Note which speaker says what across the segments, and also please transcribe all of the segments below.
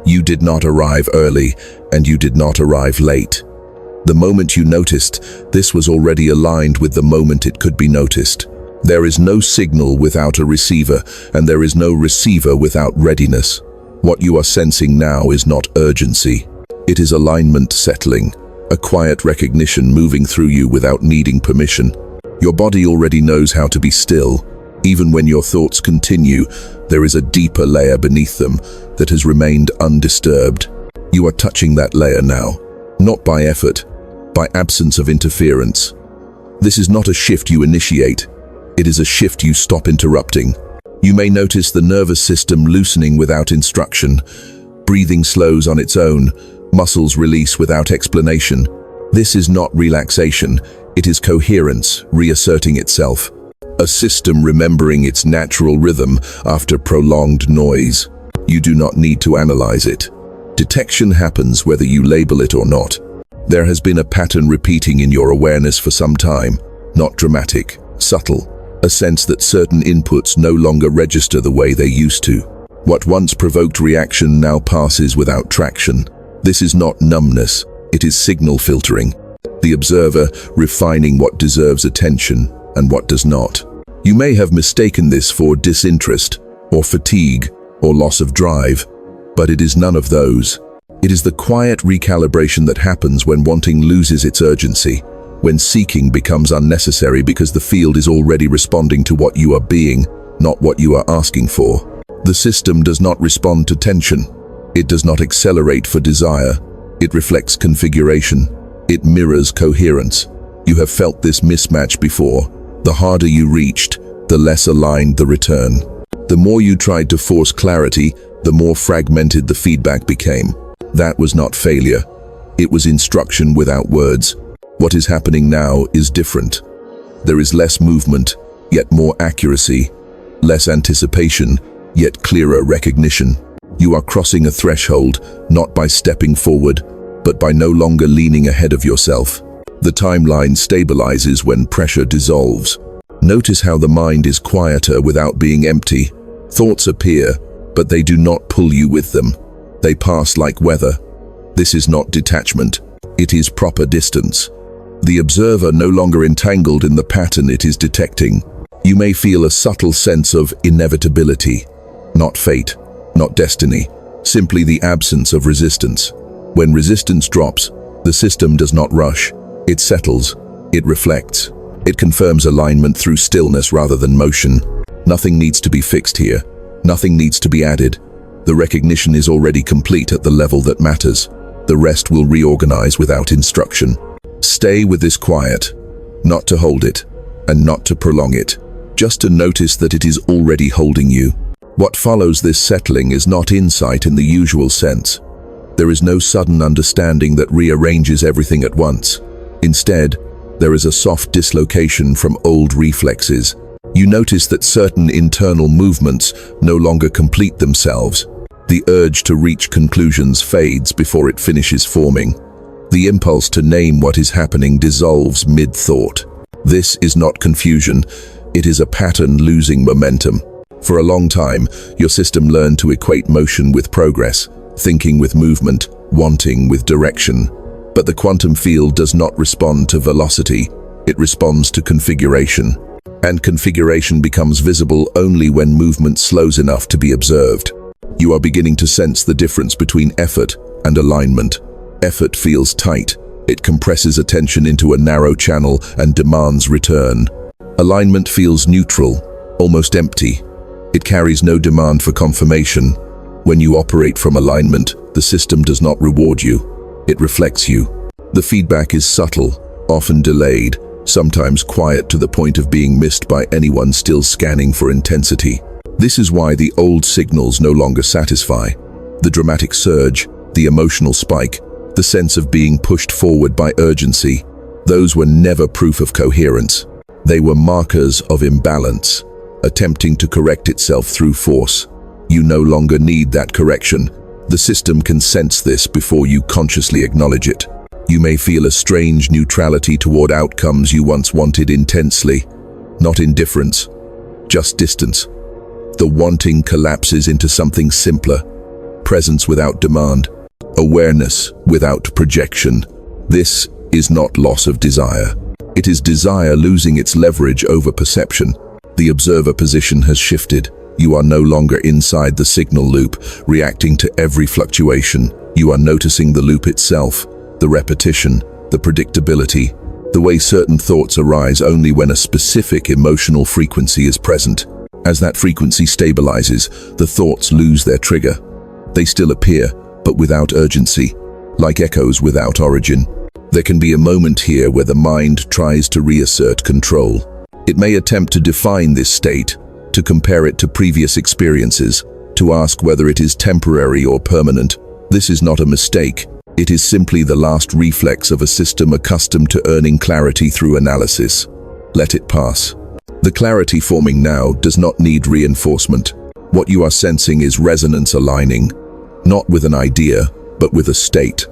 Speaker 1: You did not arrive early, and you did not arrive late. The moment you noticed, this was already aligned with the moment it could be noticed. There is no signal without a receiver, and there is no receiver without readiness. What you are sensing now is not urgency. It is alignment settling, a quiet recognition moving through you without needing permission. Your body already knows how to be still. Even when your thoughts continue, there is a deeper layer beneath them that has remained undisturbed. You are touching that layer now, not by effort, by absence of interference. This is not a shift you initiate. It is a shift you stop interrupting. You may notice the nervous system loosening without instruction. Breathing slows on its own. Muscles release without explanation. This is not relaxation. It is coherence reasserting itself. A system remembering its natural rhythm after prolonged noise. You do not need to analyze it. Detection happens whether you label it or not. There has been a pattern repeating in your awareness for some time, not dramatic, subtle, a sense that certain inputs no longer register the way they used to. What once provoked reaction now passes without traction. This is not numbness, it is signal filtering. The observer refining what deserves attention and what does not. You may have mistaken this for disinterest, or fatigue, or loss of drive, but it is none of those. It is the quiet recalibration that happens when wanting loses its urgency, when seeking becomes unnecessary because the field is already responding to what you are being, not what you are asking for. The system does not respond to tension. It does not accelerate for desire. It reflects configuration. It mirrors coherence. You have felt this mismatch before. The harder you reached, the less aligned the return. The more you tried to force clarity, the more fragmented the feedback became. That was not failure. It was instruction without words. What is happening now is different. There is less movement, yet more accuracy. Less anticipation, yet clearer recognition. You are crossing a threshold, not by stepping forward, but by no longer leaning ahead of yourself. The timeline stabilizes when pressure dissolves. Notice how the mind is quieter without being empty. Thoughts appear, but they do not pull you with them. They pass like weather. This is not detachment. It is proper distance. The observer no longer entangled in the pattern it is detecting. You may feel a subtle sense of inevitability. Not fate, not destiny. Simply the absence of resistance. When resistance drops, the system does not rush. It settles. It reflects. It confirms alignment through stillness rather than motion. Nothing needs to be fixed here. Nothing needs to be added. The recognition is already complete at the level that matters. The rest will reorganize without instruction. Stay with this quiet, not to hold it, and not to prolong it, just to notice that it is already holding you. What follows this settling is not insight in the usual sense. There is no sudden understanding that rearranges everything at once. Instead, there is a soft dislocation from old reflexes. You notice that certain internal movements no longer complete themselves. The urge to reach conclusions fades before it finishes forming. The impulse to name what is happening dissolves mid-thought. This is not confusion. It is a pattern losing momentum. For a long time, your system learned to equate motion with progress, thinking with movement, wanting with direction. But the quantum field does not respond to velocity. It responds to configuration. And configuration becomes visible only when movement slows enough to be observed. You are beginning to sense the difference between effort and alignment. Effort feels tight. It compresses attention into a narrow channel and demands return. Alignment feels neutral, almost empty. It carries no demand for confirmation. When you operate from alignment, the system does not reward you. It reflects you. The feedback is subtle, often delayed, sometimes quiet to the point of being missed by anyone still scanning for intensity. This is why the old signals no longer satisfy. The dramatic surge, the emotional spike, the sense of being pushed forward by urgency, those were never proof of coherence. They were markers of imbalance, attempting to correct itself through force. You no longer need that correction. The system can sense this before you consciously acknowledge it. You may feel a strange neutrality toward outcomes you once wanted intensely. Not indifference, just distance. The wanting collapses into something simpler. presence without demand, awareness without projection. This is not loss of desire. It is desire losing its leverage over perception. The observer position has shifted. You are no longer inside the signal loop, reacting to every fluctuation. You are noticing the loop itself, the repetition, the predictability, the way certain thoughts arise only when a specific emotional frequency is present. As that frequency stabilizes, the thoughts lose their trigger. They still appear, but without urgency, like echoes without origin. There can be a moment here where the mind tries to reassert control. It may attempt to define this state, to compare it to previous experiences, to ask whether it is temporary or permanent. This is not a mistake. It is simply the last reflex of a system accustomed to earning clarity through analysis. Let it pass. The clarity forming now does not need reinforcement. What you are sensing is resonance aligning, not with an idea, but with a state.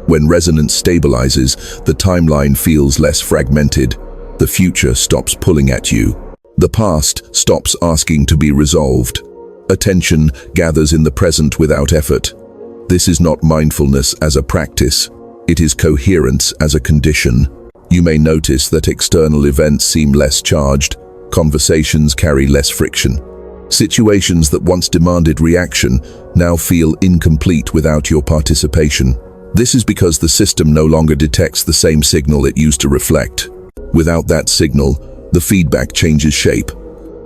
Speaker 1: When resonance stabilizes, the timeline feels less fragmented. The future stops pulling at you. The past stops asking to be resolved. Attention gathers in the present without effort. This is not mindfulness as a practice. It is coherence as a condition. You may notice that external events seem less charged. Conversations carry less friction. Situations that once demanded reaction now feel incomplete without your participation. This is because the system no longer detects the same signal it used to reflect. Without that signal, the feedback changes shape.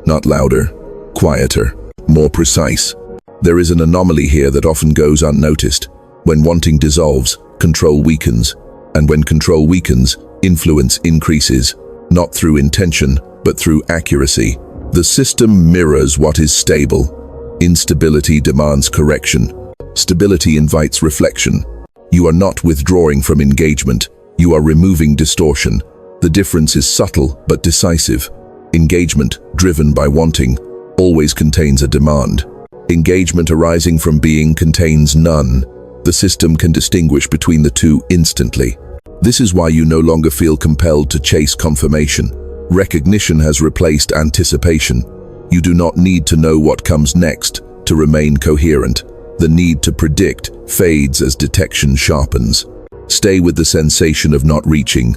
Speaker 1: Not louder, quieter, more precise. There is an anomaly here that often goes unnoticed. When wanting dissolves, control weakens. And when control weakens, influence increases. Not through intention, but through accuracy. The system mirrors what is stable. Instability demands correction. Stability invites reflection. You are not withdrawing from engagement. You are removing distortion. The difference is subtle but decisive. Engagement, driven by wanting, always contains a demand. Engagement arising from being contains none. The system can distinguish between the two instantly. This is why you no longer feel compelled to chase confirmation. Recognition has replaced anticipation. You do not need to know what comes next to remain coherent. The need to predict fades as detection sharpens. Stay with the sensation of not reaching,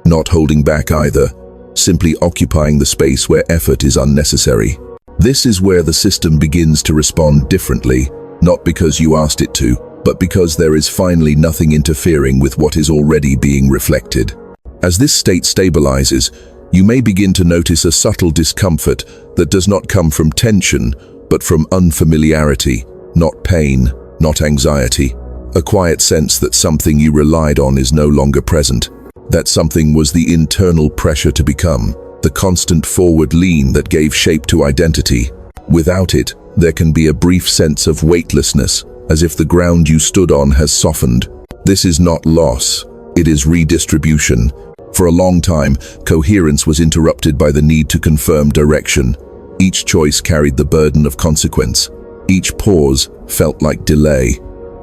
Speaker 1: not holding back either, simply occupying the space where effort is unnecessary. This is where the system begins to respond differently, not because you asked it to, but because there is finally nothing interfering with what is already being reflected. As this state stabilizes, you may begin to notice a subtle discomfort that does not come from tension, but from unfamiliarity, not pain, not anxiety. A quiet sense that something you relied on is no longer present. That something was the internal pressure to become, the constant forward lean that gave shape to identity. Without it, there can be a brief sense of weightlessness, as if the ground you stood on has softened. This is not loss, it is redistribution. For a long time, coherence was interrupted by the need to confirm direction. Each choice carried the burden of consequence. Each pause felt like delay.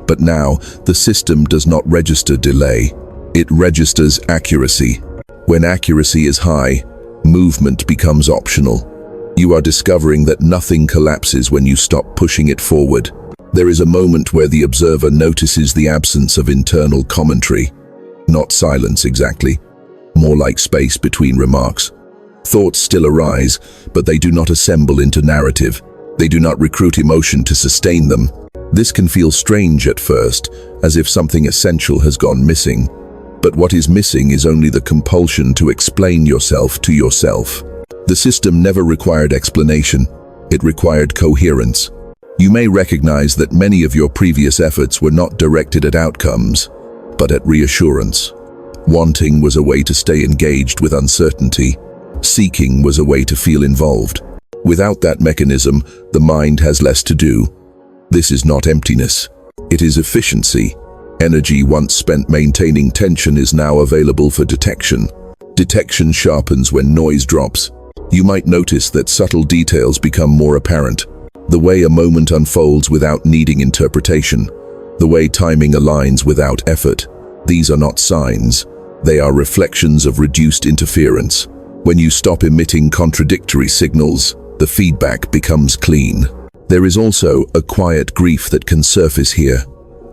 Speaker 1: But now, the system does not register delay. It registers accuracy. When accuracy is high, movement becomes optional. You are discovering that nothing collapses when you stop pushing it forward. There is a moment where the observer notices the absence of internal commentary. Not silence exactly, more like space between remarks. Thoughts still arise, but they do not assemble into narrative. They do not recruit emotion to sustain them. This can feel strange at first, as if something essential has gone missing. But what is missing is only the compulsion to explain yourself to yourself. The system never required explanation. It required coherence. You may recognize that many of your previous efforts were not directed at outcomes, but at reassurance. Wanting was a way to stay engaged with uncertainty. Seeking was a way to feel involved. Without that mechanism, the mind has less to do. This is not emptiness. It is efficiency. Energy once spent maintaining tension is now available for detection. Detection sharpens when noise drops. You might notice that subtle details become more apparent. The way a moment unfolds without needing interpretation. The way timing aligns without effort. These are not signs. They are reflections of reduced interference. When you stop emitting contradictory signals, the feedback becomes clean. There is also a quiet grief that can surface here,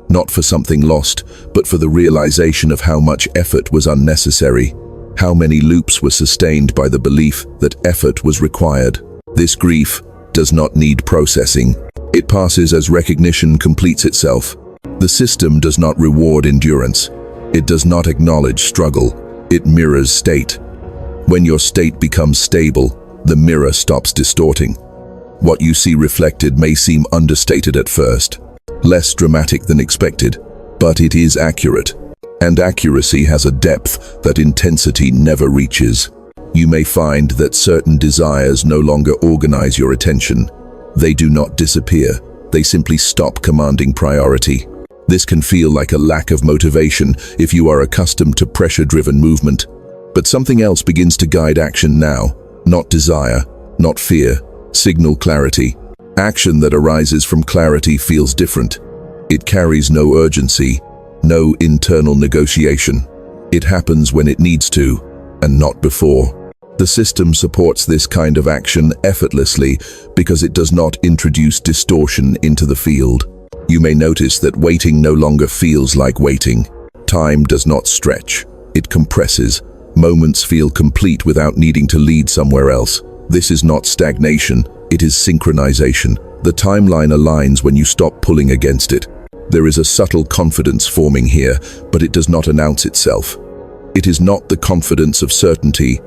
Speaker 1: not for something lost, but for the realization of how much effort was unnecessary, how many loops were sustained by the belief that effort was required. This grief does not need processing. It passes as recognition completes itself. The system does not reward endurance. It does not acknowledge struggle. It mirrors state. When your state becomes stable, the mirror stops distorting. What you see reflected may seem understated at first, less dramatic than expected, but it is accurate. And accuracy has a depth that intensity never reaches. You may find that certain desires no longer organize your attention. They do not disappear. They simply stop commanding priority. This can feel like a lack of motivation if you are accustomed to pressure-driven movement. But something else begins to guide action now. Not desire, not fear. Signal clarity. Action that arises from clarity feels different. It carries no urgency, no internal negotiation. It happens when it needs to, and not before. The system supports this kind of action effortlessly because it does not introduce distortion into the field. You may notice that waiting no longer feels like waiting. Time does not stretch. It compresses. Moments feel complete without needing to lead somewhere else. This is not stagnation, it is synchronization. The timeline aligns when you stop pulling against it. There is a subtle confidence forming here, but it does not announce itself. It is not the confidence of certainty.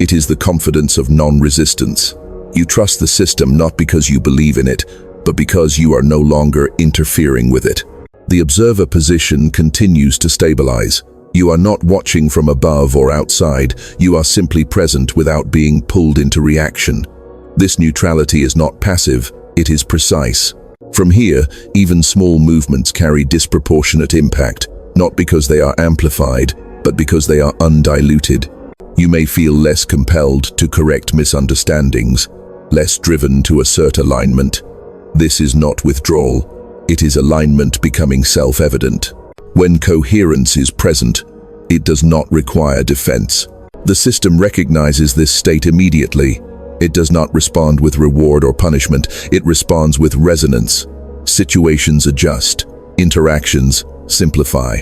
Speaker 1: It is the confidence of non-resistance. You trust the system not because you believe in it, but because you are no longer interfering with it. The observer position continues to stabilize. You are not watching from above or outside. You are simply present without being pulled into reaction. This neutrality is not passive, it is precise. From here, even small movements carry disproportionate impact, not because they are amplified, but because they are undiluted. You may feel less compelled to correct misunderstandings, less driven to assert alignment. This is not withdrawal, it is alignment becoming self-evident. When coherence is present, it does not require defense. The system recognizes this state immediately. It does not respond with reward or punishment, it responds with resonance. Situations adjust, interactions simplify.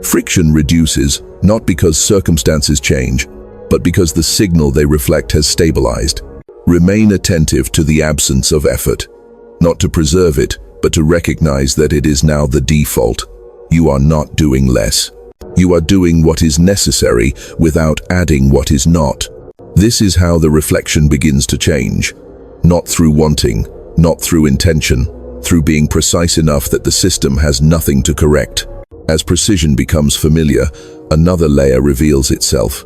Speaker 1: Friction reduces, not because circumstances change, but because the signal they reflect has stabilized. Remain attentive to the absence of effort, not to preserve it, but to recognize that it is now the default. You are not doing less. You are doing what is necessary without adding what is not. This is how the reflection begins to change. Not through wanting, not through intention, through being precise enough that the system has nothing to correct. As precision becomes familiar, another layer reveals itself.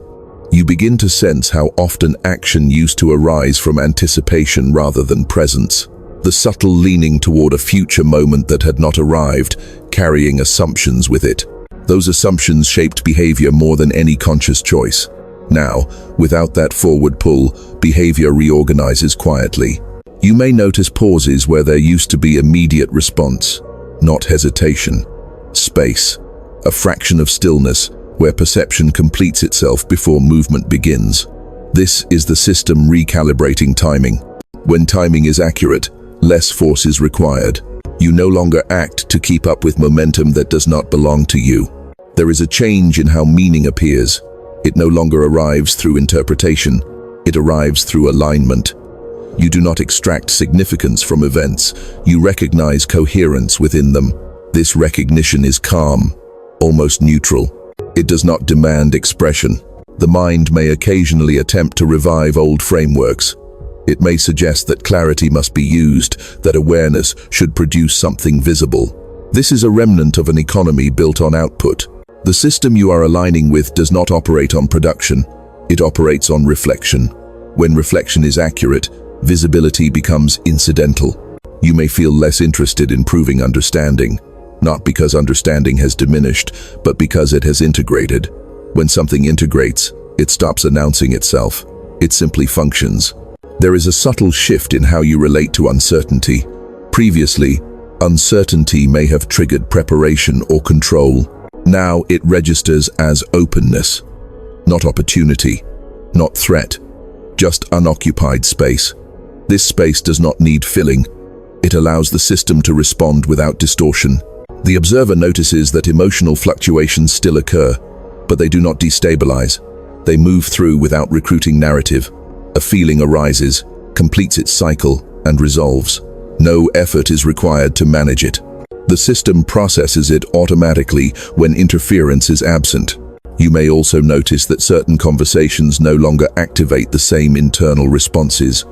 Speaker 1: You begin to sense how often action used to arise from anticipation rather than presence. The subtle leaning toward a future moment that had not arrived, carrying assumptions with it. Those assumptions shaped behavior more than any conscious choice. Now, without that forward pull, behavior reorganizes quietly. You may notice pauses where there used to be immediate response, not hesitation. Space, a fraction of stillness, where perception completes itself before movement begins. This is the system recalibrating timing. When timing is accurate, less force is required. You no longer act to keep up with momentum that does not belong to you. There is a change in how meaning appears. It no longer arrives through interpretation. It arrives through alignment. You do not extract significance from events. You recognize coherence within them. This recognition is calm, almost neutral. It does not demand expression. The mind may occasionally attempt to revive old frameworks. It may suggest that clarity must be used, that awareness should produce something visible. This is a remnant of an economy built on output. The system you are aligning with does not operate on production. It operates on reflection. When reflection is accurate, visibility becomes incidental. You may feel less interested in proving understanding, not because understanding has diminished, but because it has integrated. When something integrates, it stops announcing itself. It simply functions. There is a subtle shift in how you relate to uncertainty. Previously, uncertainty may have triggered preparation or control. Now it registers as openness, not opportunity, not threat, just unoccupied space. This space does not need filling. It allows the system to respond without distortion. The observer notices that emotional fluctuations still occur, but they do not destabilize. They move through without recruiting narrative. A feeling arises, completes its cycle, and resolves. No effort is required to manage it. The system processes it automatically when interference is absent. You may also notice that certain conversations no longer activate the same internal responses.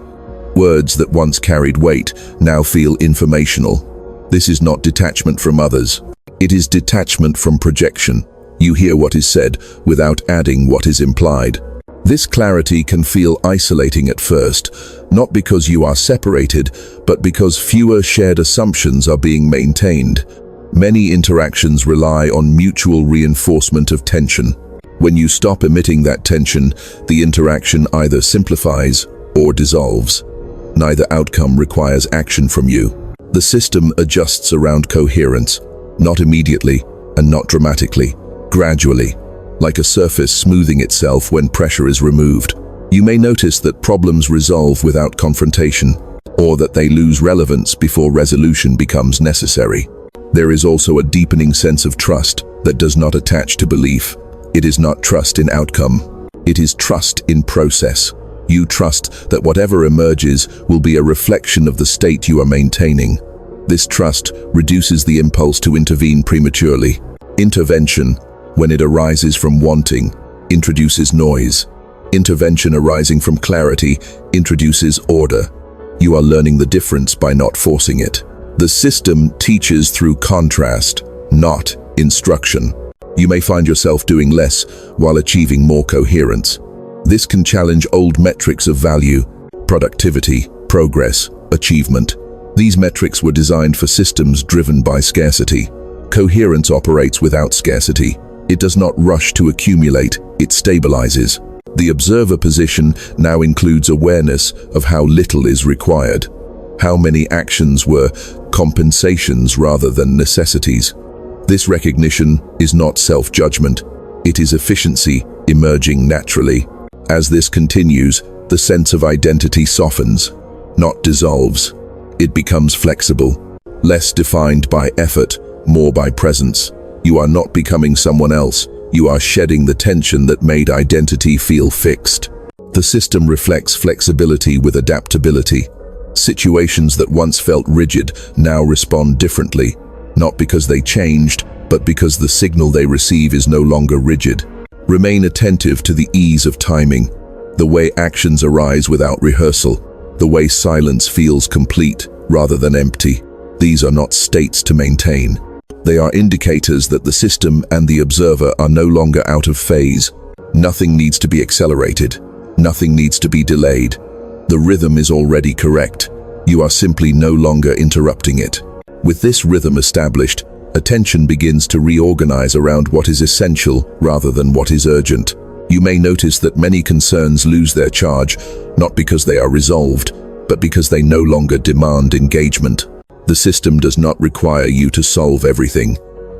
Speaker 1: Words that once carried weight now feel informational. This is not detachment from others. It is detachment from projection. You hear what is said without adding what is implied. This clarity can feel isolating at first, not because you are separated, but because fewer shared assumptions are being maintained. Many interactions rely on mutual reinforcement of tension. When you stop emitting that tension, the interaction either simplifies or dissolves. Neither outcome requires action from you. The system adjusts around coherence, not immediately and not dramatically, gradually, like a surface smoothing itself when pressure is removed. You may notice that problems resolve without confrontation, or that they lose relevance before resolution becomes necessary. There is also a deepening sense of trust that does not attach to belief. It is not trust in outcome. It is trust in process. You trust that whatever emerges will be a reflection of the state you are maintaining. This trust reduces the impulse to intervene prematurely. Intervention, when it arises from wanting, introduces noise. Intervention arising from clarity introduces order. You are learning the difference by not forcing it. The system teaches through contrast, not instruction. You may find yourself doing less while achieving more coherence. This can challenge old metrics of value, productivity, progress, achievement. These metrics were designed for systems driven by scarcity. Coherence operates without scarcity. It does not rush to accumulate, it stabilizes. The observer position now includes awareness of how little is required. How many actions were compensations rather than necessities. This recognition is not self-judgment. It is efficiency emerging naturally. As this continues, the sense of identity softens, not dissolves. It becomes flexible, less defined by effort, more by presence. You are not becoming someone else. You are shedding the tension that made identity feel fixed. The system reflects flexibility with adaptability. Situations that once felt rigid now respond differently, not because they changed, but because the signal they receive is no longer rigid. Remain attentive to the ease of timing, the way actions arise without rehearsal, the way silence feels complete rather than empty. These are not states to maintain. They are indicators that the system and the observer are no longer out of phase. Nothing needs to be accelerated. Nothing needs to be delayed. The rhythm is already correct. You are simply no longer interrupting it. With this rhythm established, attention begins to reorganize around what is essential rather than what is urgent. You may notice that many concerns lose their charge, not because they are resolved, but because they no longer demand engagement. The system does not require you to solve everything.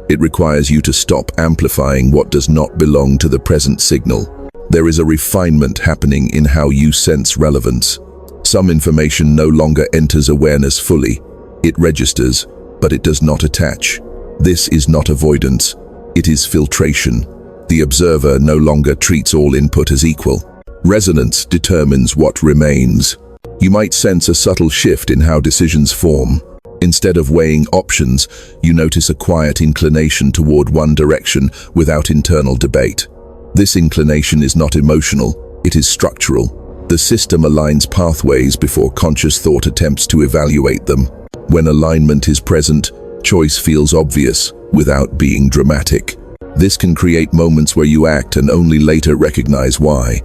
Speaker 1: It requires you to stop amplifying what does not belong to the present signal. There is a refinement happening in how you sense relevance. Some information no longer enters awareness fully. It registers, but it does not attach. This is not avoidance. It is filtration. The observer no longer treats all input as equal. Resonance determines what remains. You might sense a subtle shift in how decisions form. Instead of weighing options, you notice a quiet inclination toward one direction without internal debate. This inclination is not emotional, it is structural. The system aligns pathways before conscious thought attempts to evaluate them. When alignment is present, choice feels obvious without being dramatic. This can create moments where you act and only later recognize why.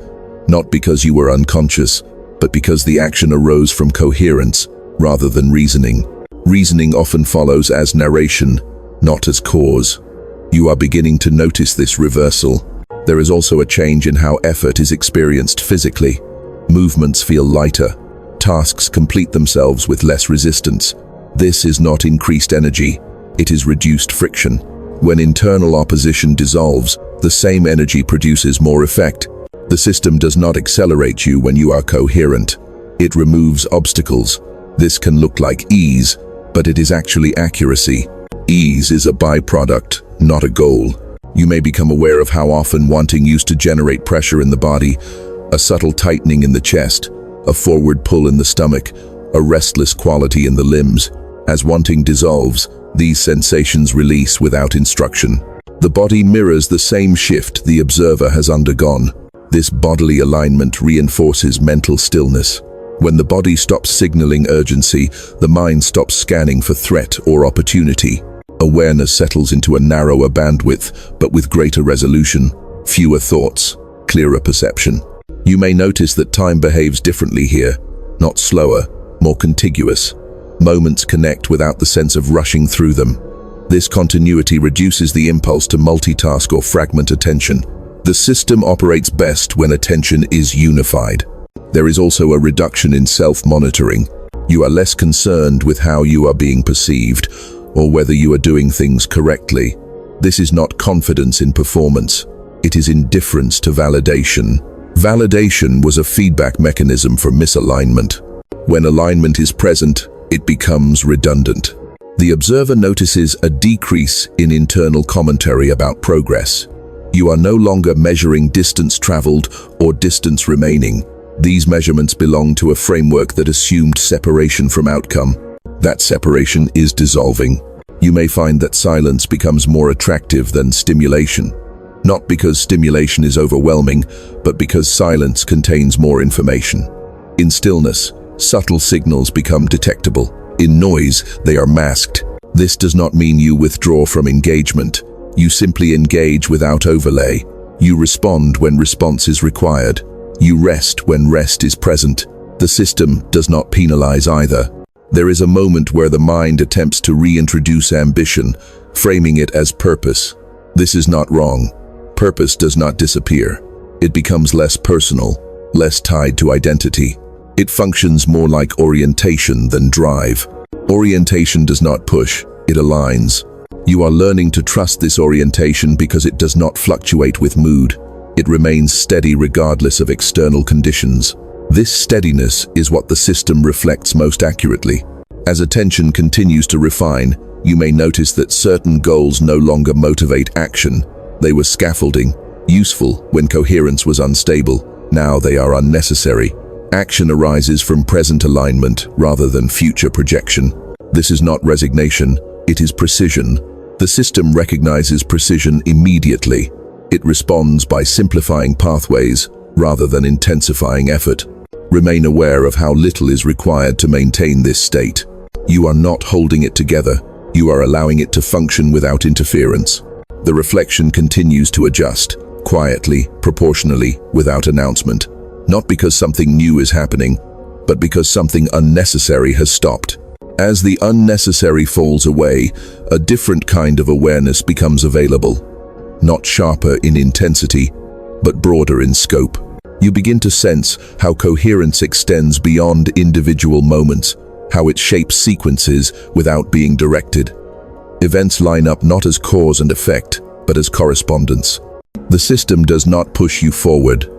Speaker 1: Not because you were unconscious, but because the action arose from coherence rather than reasoning. Reasoning often follows as narration, not as cause. You are beginning to notice this reversal. There is also a change in how effort is experienced physically. Movements feel lighter. Tasks complete themselves with less resistance. This is not increased energy, it is reduced friction. When internal opposition dissolves, the same energy produces more effect. The system does not accelerate you when you are coherent. It removes obstacles. This can look like ease, but it is actually accuracy. Ease is a byproduct, not a goal. You may become aware of how often wanting used to generate pressure in the body, a subtle tightening in the chest, a forward pull in the stomach, a restless quality in the limbs. As wanting dissolves, these sensations release without instruction. The body mirrors the same shift the observer has undergone. This bodily alignment reinforces mental stillness. When the body stops signaling urgency, the mind stops scanning for threat or opportunity. Awareness settles into a narrower bandwidth, but with greater resolution, fewer thoughts, clearer perception. You may notice that time behaves differently here, not slower, more contiguous. Moments connect without the sense of rushing through them. This continuity reduces the impulse to multitask or fragment attention. The system operates best when attention is unified. There is also a reduction in self-monitoring. You are less concerned with how you are being perceived or whether you are doing things correctly. This is not confidence in performance. It is indifference to validation. Validation was a feedback mechanism for misalignment. When alignment is present, it becomes redundant. The observer notices a decrease in internal commentary about progress. You are no longer measuring distance traveled or distance remaining. These measurements belong to a framework that assumed separation from outcome. That separation is dissolving. You may find that silence becomes more attractive than stimulation. Not because stimulation is overwhelming, but because silence contains more information. In stillness, subtle signals become detectable. In noise, they are masked. This does not mean you withdraw from engagement. You simply engage without overlay. You respond when response is required. You rest when rest is present. The system does not penalize either. There is a moment where the mind attempts to reintroduce ambition, framing it as purpose. This is not wrong. Purpose does not disappear. It becomes less personal, less tied to identity. It functions more like orientation than drive. Orientation does not push, it aligns. You are learning to trust this orientation because it does not fluctuate with mood. It remains steady regardless of external conditions. This steadiness is what the system reflects most accurately. As attention continues to refine, you may notice that certain goals no longer motivate action. They were scaffolding, useful when coherence was unstable. Now they are unnecessary. Action arises from present alignment rather than future projection. This is not resignation, it is precision. The system recognizes precision immediately. It responds by simplifying pathways rather than intensifying effort. Remain aware of how little is required to maintain this state. You are not holding it together. You are allowing it to function without interference. The reflection continues to adjust, quietly, proportionally, without announcement. Not because something new is happening, but because something unnecessary has stopped. As the unnecessary falls away, a different kind of awareness becomes available. Not sharper in intensity, but broader in scope. You begin to sense how coherence extends beyond individual moments, how it shapes sequences without being directed. Events line up not as cause and effect, but as correspondence. The system does not push you forward.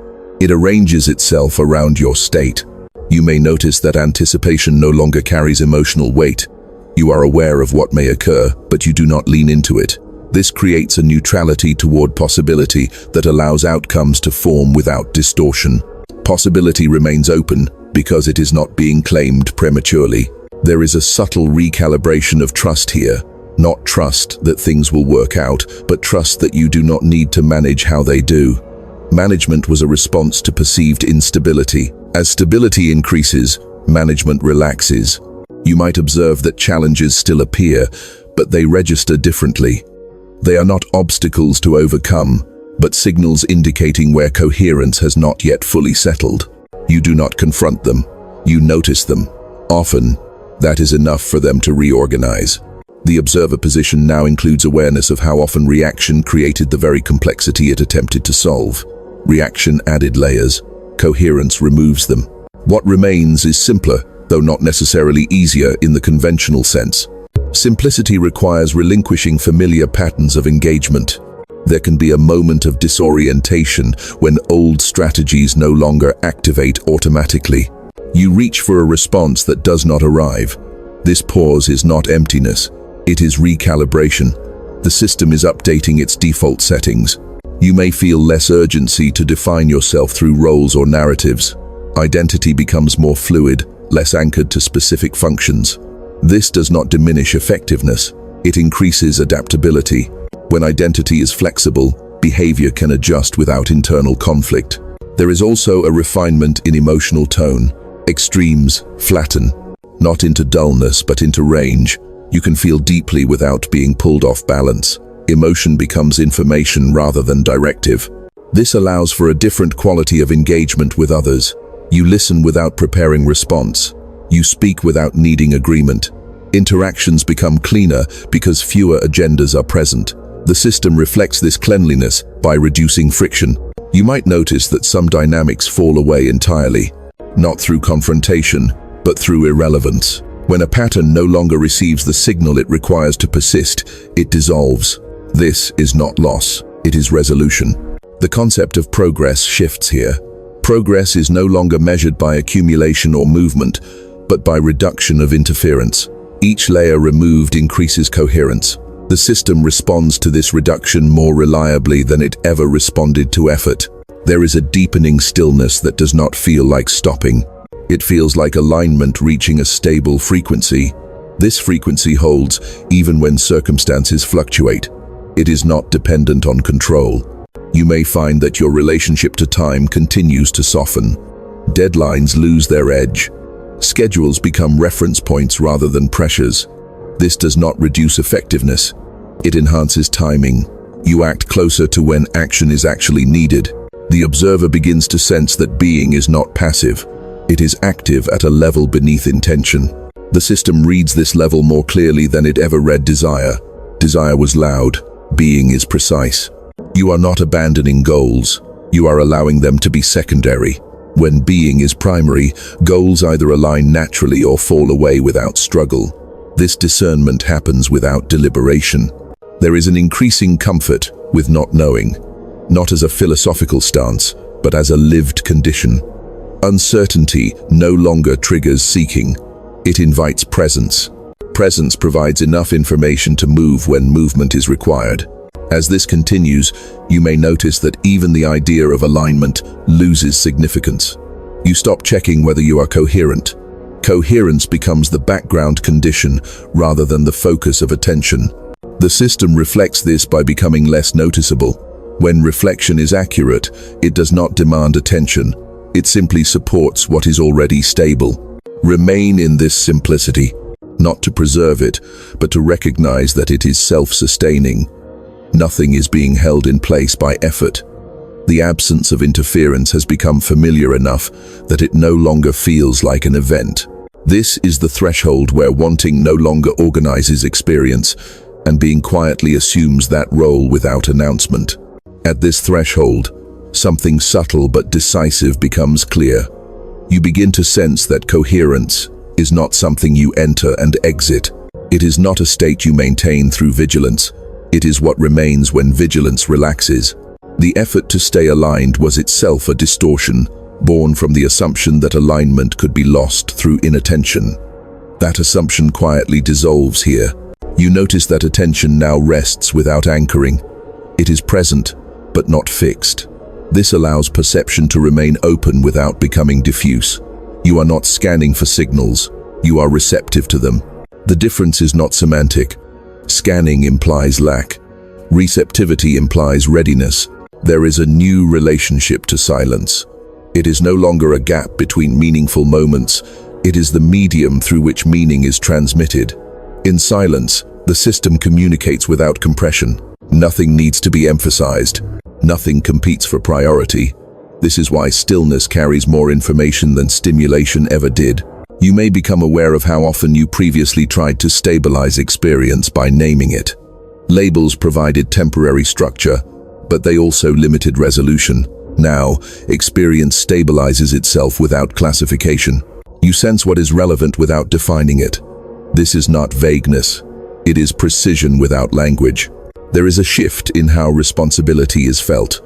Speaker 1: It arranges itself around your state. You may notice that anticipation no longer carries emotional weight. You are aware of what may occur, but you do not lean into it. This creates a neutrality toward possibility that allows outcomes to form without distortion. Possibility remains open because it is not being claimed prematurely. There is a subtle recalibration of trust here. Not trust that things will work out, but trust that you do not need to manage how they do. Management was a response to perceived instability. As stability increases, management relaxes. You might observe that challenges still appear, but they register differently. They are not obstacles to overcome, but signals indicating where coherence has not yet fully settled. You do not confront them, you notice them. Often, that is enough for them to reorganize. The observer position now includes awareness of how often reaction created the very complexity it attempted to solve. Reaction added layers. Coherence removes them. What remains is simpler, though not necessarily easier in the conventional sense. Simplicity requires relinquishing familiar patterns of engagement. There can be a moment of disorientation when old strategies no longer activate automatically. You reach for a response that does not arrive. This pause is not emptiness, it is recalibration. The system is updating its default settings. You may feel less urgency to define yourself through roles or narratives. Identity becomes more fluid, less anchored to specific functions. This does not diminish effectiveness, it increases adaptability. When identity is flexible, behavior can adjust without internal conflict. There is also a refinement in emotional tone. Extremes flatten, not into dullness but into range. You can feel deeply without being pulled off balance. Emotion becomes information rather than directive. This allows for a different quality of engagement with others. You listen without preparing response. You speak without needing agreement. Interactions become cleaner because fewer agendas are present. The system reflects this cleanliness by reducing friction. You might notice that some dynamics fall away entirely, not through confrontation, but through irrelevance. When a pattern no longer receives the signal it requires to persist, it dissolves. This is not loss, it is resolution. The concept of progress shifts here. Progress is no longer measured by accumulation or movement, but by reduction of interference. Each layer removed increases coherence. The system responds to this reduction more reliably than it ever responded to effort. There is a deepening stillness that does not feel like stopping. It feels like alignment reaching a stable frequency. This frequency holds even when circumstances fluctuate. It is not dependent on control. You may find that your relationship to time continues to soften. Deadlines lose their edge. Schedules become reference points rather than pressures. This does not reduce effectiveness. It enhances timing. You act closer to when action is actually needed. The observer begins to sense that being is not passive. It is active at a level beneath intention. The system reads this level more clearly than it ever read desire. Desire was loud. Being is precise. You are not abandoning goals. You are allowing them to be secondary. When being is primary, goals either align naturally or fall away without struggle. This discernment happens without deliberation. There is an increasing comfort with not knowing, not as a philosophical stance, but as a lived condition. Uncertainty no longer triggers seeking. It invites presence. Presence provides enough information to move when movement is required. As this continues, you may notice that even the idea of alignment loses significance. You stop checking whether you are coherent. Coherence becomes the background condition rather than the focus of attention. The system reflects this by becoming less noticeable. When reflection is accurate, it does not demand attention. It simply supports what is already stable. Remain in this simplicity, not to preserve it, but to recognize that it is self-sustaining. Nothing is being held in place by effort. The absence of interference has become familiar enough that it no longer feels like an event. This is the threshold where wanting no longer organizes experience, and being quietly assumes that role without announcement. At this threshold, something subtle but decisive becomes clear. You begin to sense that coherence is not something you enter and exit. It is not a state you maintain through vigilance. It is what remains when vigilance relaxes. The effort to stay aligned was itself a distortion, born from the assumption that alignment could be lost through inattention. That assumption quietly dissolves here. You notice that attention now rests without anchoring. It is present, but not fixed. This allows perception to remain open without becoming diffuse. You are not scanning for signals, you are receptive to them. The difference is not semantic. Scanning implies lack. Receptivity implies readiness. There is a new relationship to silence. It is no longer a gap between meaningful moments. It is the medium through which meaning is transmitted. In silence, the system communicates without compression. Nothing needs to be emphasized. Nothing competes for priority. This is why stillness carries more information than stimulation ever did. You may become aware of how often you previously tried to stabilize experience by naming it. Labels provided temporary structure, but they also limited resolution. Now, experience stabilizes itself without classification. You sense what is relevant without defining it. This is not vagueness. It is precision without language. There is a shift in how responsibility is felt.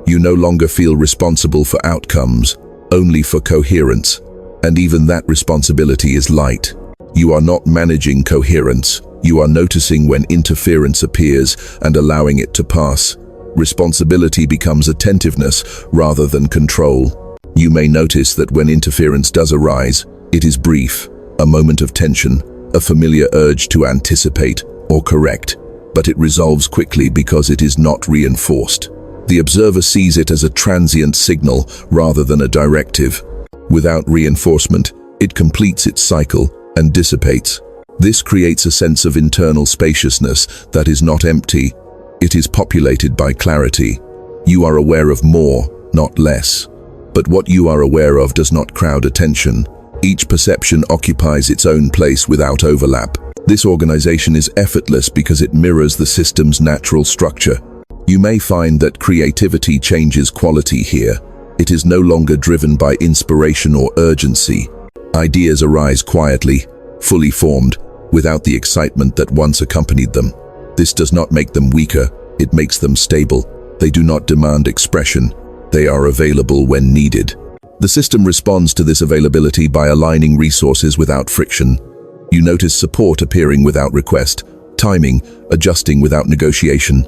Speaker 1: You no longer feel responsible for outcomes, only for coherence. And even that responsibility is light. You are not managing coherence. You are noticing when interference appears and allowing it to pass. Responsibility becomes attentiveness rather than control. You may notice that when interference does arise, it is brief, a moment of tension, a familiar urge to anticipate or correct, but it resolves quickly because it is not reinforced. The observer sees it as a transient signal rather than a directive. Without reinforcement, it completes its cycle and dissipates. This creates a sense of internal spaciousness that is not empty. It is populated by clarity. You are aware of more, not less. But what you are aware of does not crowd attention. Each perception occupies its own place without overlap. This organization is effortless because it mirrors the system's natural structure. You may find that creativity changes quality here. It is no longer driven by inspiration or urgency. Ideas arise quietly, fully formed, without the excitement that once accompanied them. This does not make them weaker, it makes them stable. They do not demand expression. They are available when needed. The system responds to this availability by aligning resources without friction. You notice support appearing without request, timing adjusting without negotiation.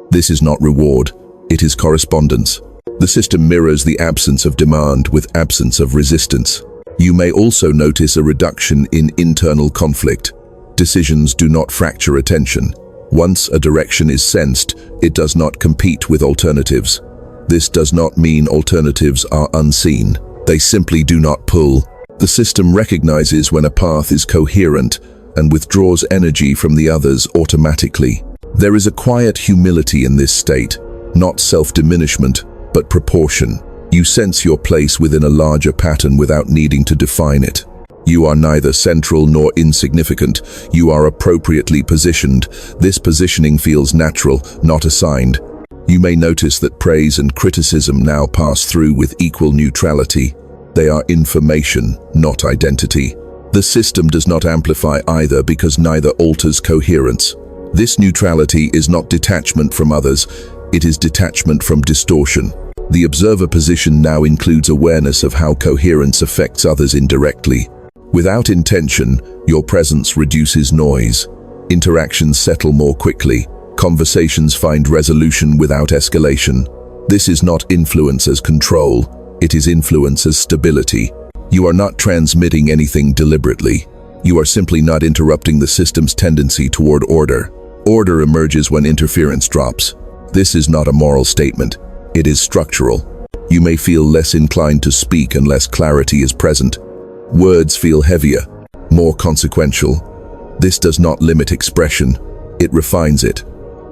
Speaker 1: This is not reward, it is correspondence. The system mirrors the absence of demand with absence of resistance. You may also notice a reduction in internal conflict. Decisions do not fracture attention. Once a direction is sensed, it does not compete with alternatives. This does not mean alternatives are unseen. They simply do not pull. The system recognizes when a path is coherent and withdraws energy from the others automatically. There is a quiet humility in this state, not self-diminishment, but proportion. You sense your place within a larger pattern without needing to define it. You are neither central nor insignificant. You are appropriately positioned. This positioning feels natural, not assigned. You may notice that praise and criticism now pass through with equal neutrality. They are information, not identity. The system does not amplify either because neither alters coherence. This neutrality is not detachment from others, it is detachment from distortion. The observer position now includes awareness of how coherence affects others indirectly. Without intention, your presence reduces noise. Interactions settle more quickly. Conversations find resolution without escalation. This is not influence as control, it is influence as stability. You are not transmitting anything deliberately. You are simply not interrupting the system's tendency toward order. Order emerges when interference drops. This is not a moral statement. It is structural. You may feel less inclined to speak unless clarity is present. Words feel heavier, more consequential. This does not limit expression. It refines it.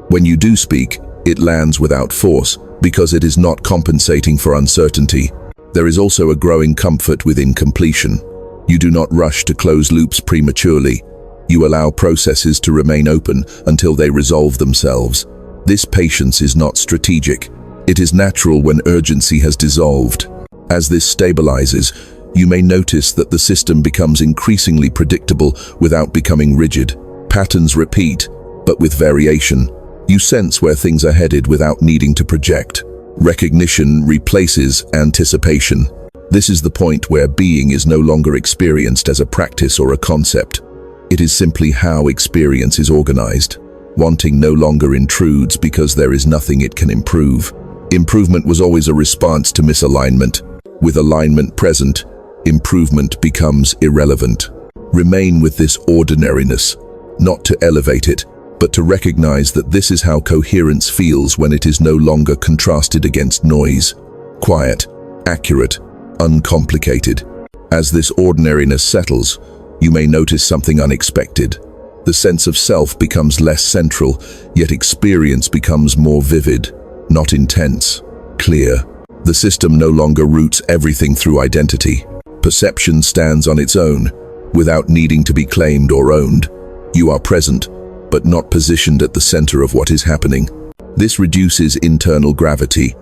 Speaker 1: When you do speak, it lands without force because it is not compensating for uncertainty. There is also a growing comfort within completion. You do not rush to close loops prematurely. You allow processes to remain open until they resolve themselves. This patience is not strategic. It is natural when urgency has dissolved. As this stabilizes, you may notice that the system becomes increasingly predictable without becoming rigid. Patterns repeat, but with variation. You sense where things are headed without needing to project. Recognition replaces anticipation. This is the point where being is no longer experienced as a practice or a concept. It is simply how experience is organized. Wanting no longer intrudes because there is nothing it can improve. Improvement was always a response to misalignment. With alignment present, improvement becomes irrelevant. Remain with this ordinariness, not to elevate it, but to recognize that this is how coherence feels when it is no longer contrasted against noise. Quiet, accurate, uncomplicated. As this ordinariness settles, you may notice something unexpected. The sense of self becomes less central, yet experience becomes more vivid, not intense, clear. The system no longer roots everything through identity. Perception stands on its own, without needing to be claimed or owned. You are present, but not positioned at the center of what is happening. This reduces internal gravity.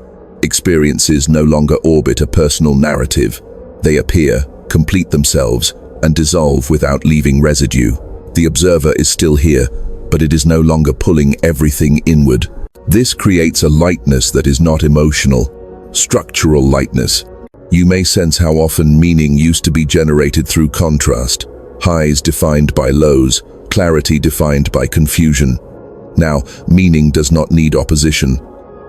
Speaker 1: Experiences no longer orbit a personal narrative. They appear, complete themselves, and dissolve without leaving residue. The observer is still here, but it is no longer pulling everything inward. This creates a lightness that is not emotional, structural lightness. You may sense how often meaning used to be generated through contrast, highs defined by lows, clarity defined by confusion. Now, meaning does not need opposition.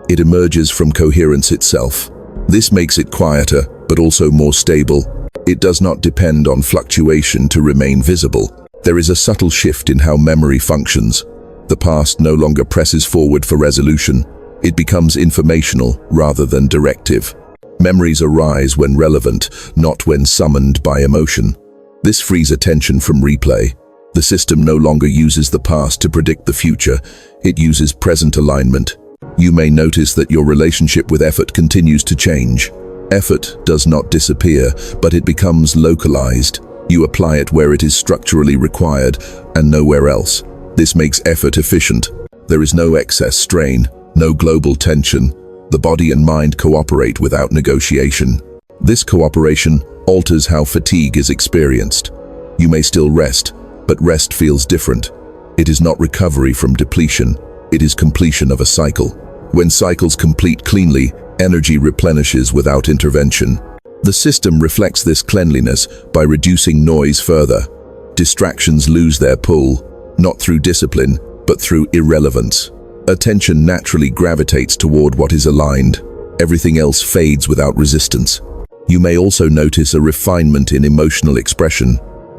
Speaker 1: It emerges from coherence itself. This makes it quieter, but also more stable. It does not depend on fluctuation to remain visible. There is a subtle shift in how memory functions. The past no longer presses forward for resolution. It becomes informational rather than directive. Memories arise when relevant, not when summoned by emotion. This frees attention from replay. The system no longer uses the past to predict the future. It uses present alignment. You may notice that your relationship with effort continues to change. Effort does not disappear, but it becomes localized. You apply it where it is structurally required and nowhere else. This makes effort efficient. There is no excess strain, no global tension. The body and mind cooperate without negotiation. This cooperation alters how fatigue is experienced. You may still rest, but rest feels different. It is not recovery from depletion. It is completion of a cycle. When cycles complete cleanly, energy replenishes without intervention. The system reflects this cleanliness by reducing noise further. Distractions lose their pull, not through discipline, but through irrelevance. Attention naturally gravitates toward what is aligned. Everything else fades without resistance. You may also notice a refinement in emotional expression.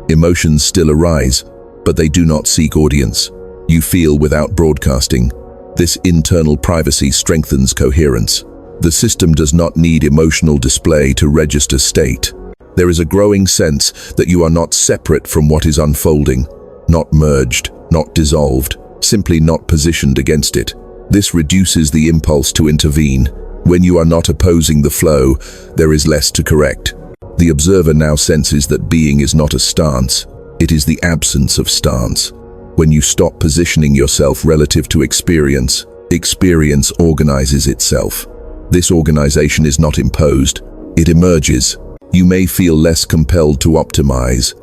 Speaker 1: Emotions still arise, but they do not seek audience. You feel without broadcasting. This internal privacy strengthens coherence. The system does not need emotional display to register state. There is a growing sense that you are not separate from what is unfolding, not merged, not dissolved, simply not positioned against it. This reduces the impulse to intervene. When you are not opposing the flow, there is less to correct. The observer now senses that being is not a stance. It is the absence of stance. When you stop positioning yourself relative to experience, experience organizes itself. This organization is not imposed. It emerges. You may feel less compelled to optimize.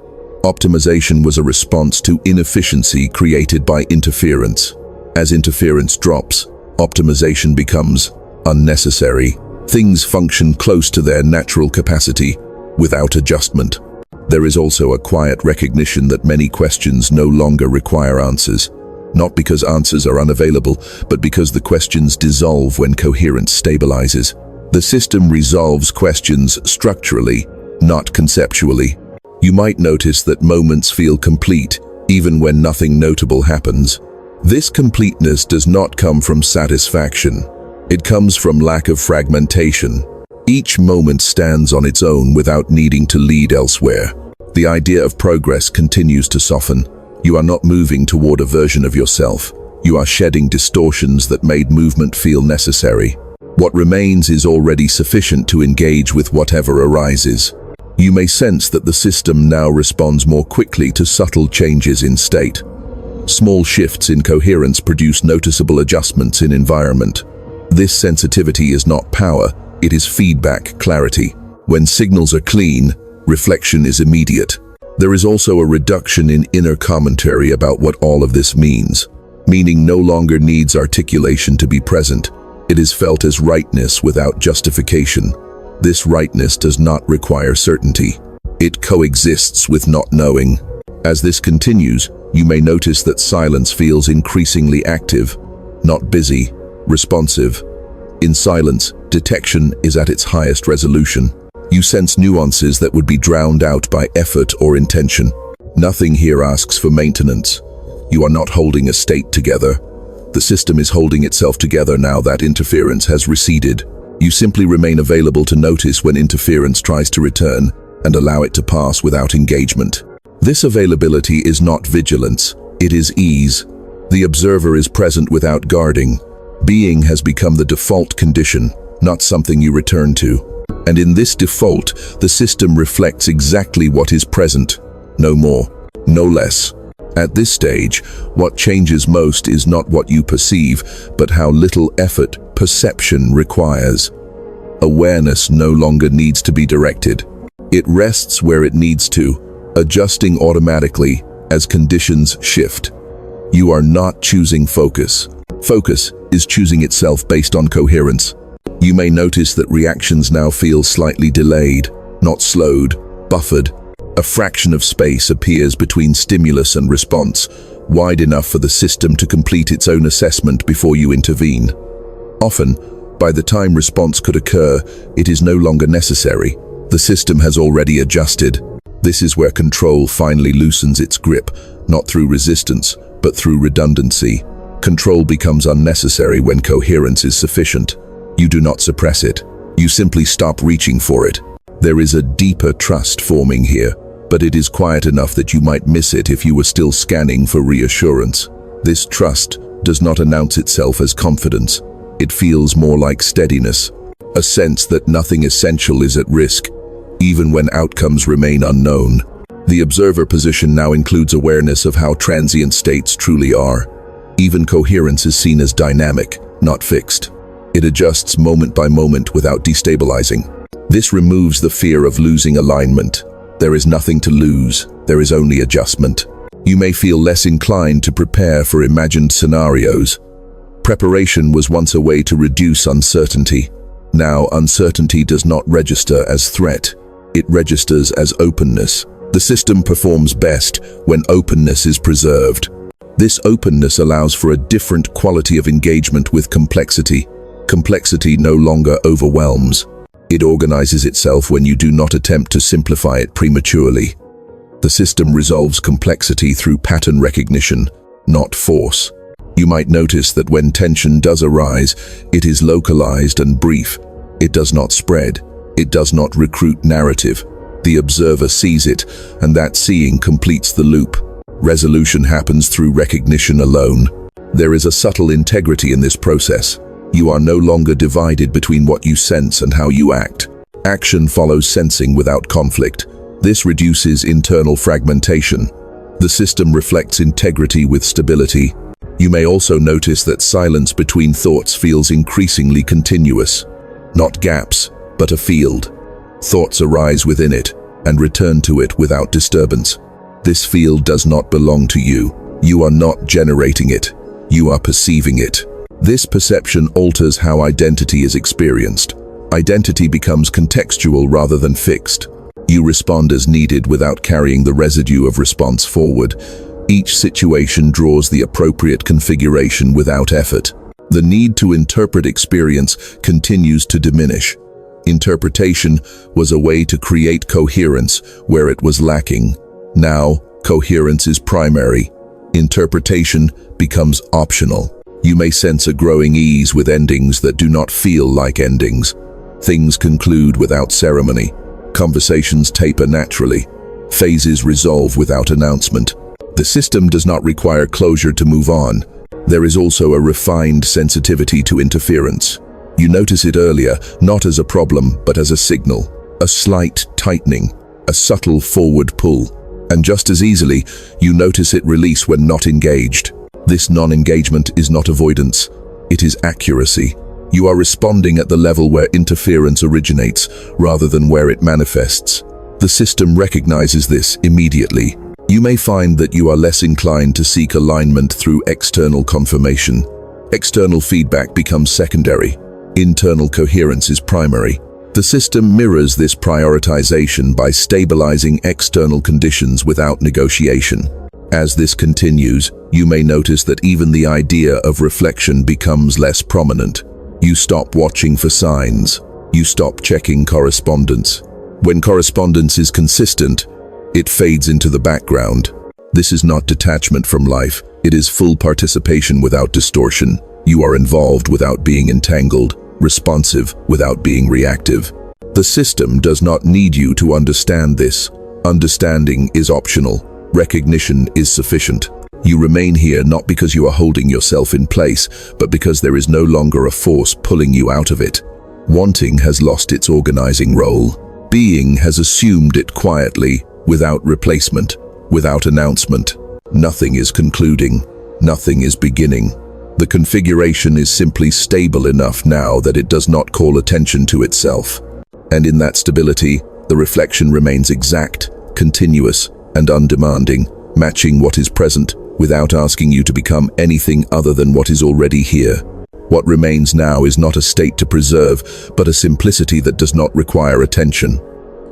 Speaker 1: Optimization was a response to inefficiency created by interference. As interference drops, optimization becomes unnecessary. Things function close to their natural capacity, without adjustment. There is also a quiet recognition that many questions no longer require answers. Not because answers are unavailable, but because the questions dissolve when coherence stabilizes. The system resolves questions structurally, not conceptually. You might notice that moments feel complete, even when nothing notable happens. This completeness does not come from satisfaction. It comes from lack of fragmentation. Each moment stands on its own without needing to lead elsewhere. The idea of progress continues to soften. You are not moving toward a version of yourself. You are shedding distortions that made movement feel necessary. What remains is already sufficient to engage with whatever arises. You may sense that the system now responds more quickly to subtle changes in state. Small shifts in coherence produce noticeable adjustments in environment. This sensitivity is not power, it is feedback clarity. When signals are clean, reflection is immediate. There is also a reduction in inner commentary about what all of this means. Meaning no longer needs articulation to be present. It is felt as rightness without justification. This rightness does not require certainty. It coexists with not knowing. As this continues, you may notice that silence feels increasingly active, not busy, responsive. In silence, detection is at its highest resolution. You sense nuances that would be drowned out by effort or intention. Nothing here asks for maintenance. You are not holding a state together. The system is holding itself together now that interference has receded. You simply remain available to notice when interference tries to return and allow it to pass without engagement. This availability is not vigilance, it is ease. The observer is present without guarding. Being has become the default condition, not something you return to. And in this default, the system reflects exactly what is present, no more, no less. At this stage, what changes most is not what you perceive, but how little effort perception requires. Awareness no longer needs to be directed. It rests where it needs to, adjusting automatically as conditions shift. You are not choosing focus. Focus is choosing itself based on coherence. You may notice that reactions now feel slightly delayed, not slowed, buffered. A fraction of space appears between stimulus and response, wide enough for the system to complete its own assessment before you intervene. Often, by the time response could occur, it is no longer necessary. The system has already adjusted. This is where control finally loosens its grip, not through resistance, but through redundancy. Control becomes unnecessary when coherence is sufficient. You do not suppress it. You simply stop reaching for it. There is a deeper trust forming here, but it is quiet enough that you might miss it if you were still scanning for reassurance. This trust does not announce itself as confidence. It feels more like steadiness, a sense that nothing essential is at risk, even when outcomes remain unknown. The observer position now includes awareness of how transient states truly are. Even coherence is seen as dynamic, not fixed. It adjusts moment by moment without destabilizing. This removes the fear of losing alignment. There is nothing to lose, there is only adjustment. You may feel less inclined to prepare for imagined scenarios. Preparation was once a way to reduce uncertainty. Now, uncertainty does not register as threat. It registers as openness. The system performs best when openness is preserved. This openness allows for a different quality of engagement with complexity. Complexity no longer overwhelms. It organizes itself when you do not attempt to simplify it prematurely. The system resolves complexity through pattern recognition, not force. You might notice that when tension does arise, it is localized and brief. It does not spread. It does not recruit narrative. The observer sees it, and that seeing completes the loop. Resolution happens through recognition alone. There is a subtle integrity in this process. You are no longer divided between what you sense and how you act. Action follows sensing without conflict. This reduces internal fragmentation. The system reflects integrity with stability. You may also notice that silence between thoughts feels increasingly continuous. Not gaps, but a field. Thoughts arise within it and return to it without disturbance. This field does not belong to you. You are not generating it. You are perceiving it. This perception alters how identity is experienced. Identity becomes contextual rather than fixed. You respond as needed without carrying the residue of response forward. Each situation draws the appropriate configuration without effort. The need to interpret experience continues to diminish. Interpretation was a way to create coherence where it was lacking. Now, coherence is primary. Interpretation becomes optional. You may sense a growing ease with endings that do not feel like endings. Things conclude without ceremony. Conversations taper naturally. Phases resolve without announcement. The system does not require closure to move on. There is also a refined sensitivity to interference. You notice it earlier, not as a problem, but as a signal. A slight tightening, a subtle forward pull. And just as easily, you notice it release when not engaged. This non-engagement is not avoidance, it is accuracy. You are responding at the level where interference originates, rather than where it manifests. The system recognizes this immediately. You may find that you are less inclined to seek alignment through external confirmation. External feedback becomes secondary. Internal coherence is primary. The system mirrors this prioritization by stabilizing external conditions without negotiation. As this continues, you may notice that even the idea of reflection becomes less prominent. You stop watching for signs. You stop checking correspondence. When correspondence is consistent, it fades into the background. This is not detachment from life. It is full participation without distortion. You are involved without being entangled, responsive without being reactive. The system does not need you to understand this. Understanding is optional. Recognition is sufficient. You remain here not because you are holding yourself in place, but because there is no longer a force pulling you out of it. Wanting has lost its organizing role. Being has assumed it quietly, without replacement, without announcement. Nothing is concluding. Nothing is beginning. The configuration is simply stable enough now that it does not call attention to itself. And in that stability, the reflection remains exact, continuous, and undemanding, matching what is present without asking you to become anything other than what is already here. What remains now is not a state to preserve, but a simplicity that does not require attention.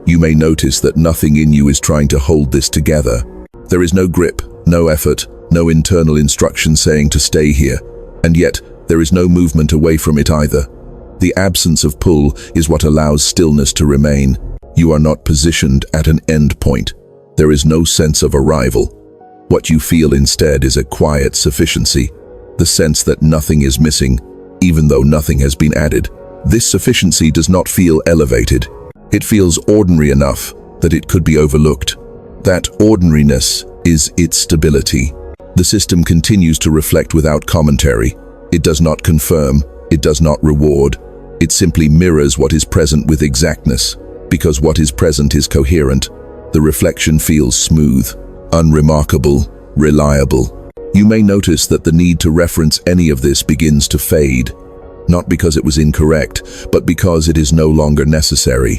Speaker 1: You may notice that nothing in you is trying to hold this together. There is no grip, no effort, no internal instruction saying to stay here, and yet there is no movement away from it either. The absence of pull is what allows stillness to remain. You are not positioned at an end point. There is no sense of arrival. What you feel instead is a quiet sufficiency, the sense that nothing is missing, even though nothing has been added. This sufficiency does not feel elevated. It feels ordinary enough that it could be overlooked. That ordinariness is its stability. The system continues to reflect without commentary. It does not confirm, it does not reward. It simply mirrors what is present with exactness. Because what is present is coherent, the reflection feels smooth, unremarkable, reliable. You may notice that the need to reference any of this begins to fade, not because it was incorrect, but because it is no longer necessary.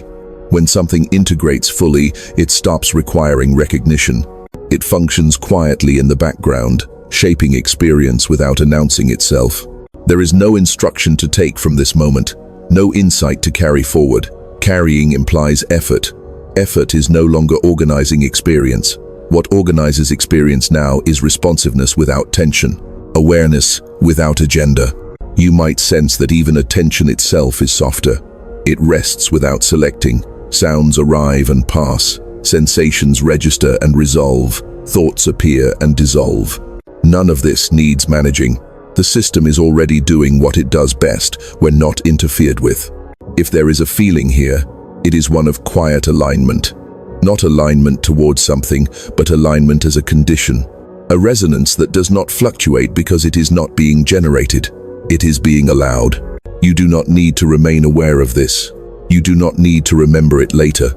Speaker 1: When something integrates fully, it stops requiring recognition. It functions quietly in the background, shaping experience without announcing itself. There is no instruction to take from this moment, no insight to carry forward. Carrying implies effort. Effort is no longer organizing experience. What organizes experience now is responsiveness without tension, awareness without agenda. You might sense that even attention itself is softer. It rests without selecting. Sounds arrive and pass. Sensations register and resolve. Thoughts appear and dissolve. None of this needs managing. The system is already doing what it does best when not interfered with. If there is a feeling here, it is one of quiet alignment. Not alignment towards something, but alignment as a condition. A resonance that does not fluctuate because it is not being generated. It is being allowed. You do not need to remain aware of this. You do not need to remember it later.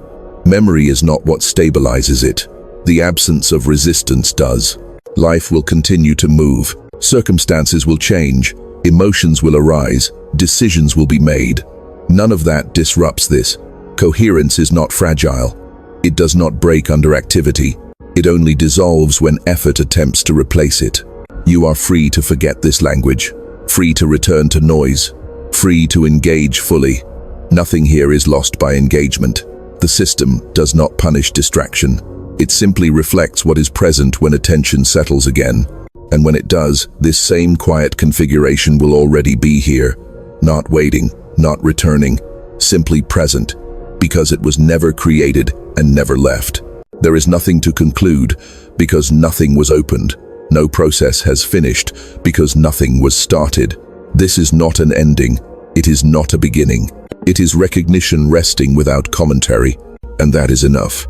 Speaker 1: Memory is not what stabilizes it. The absence of resistance does. Life will continue to move. Circumstances will change. Emotions will arise. Decisions will be made. None of that disrupts this. Coherence is not fragile. It does not break under activity. It only dissolves when effort attempts to replace it. You are free to forget this language, free to return to noise, free to engage fully. Nothing here is lost by engagement. The system does not punish distraction. It simply reflects what is present when attention settles again. And when it does, this same quiet configuration will already be here, not waiting, not returning, simply present, because it was never created and never left. There is nothing to conclude, because nothing was opened. No process has finished, because nothing was started. This is not an ending. It is not a beginning. It is recognition resting without commentary, and that is enough.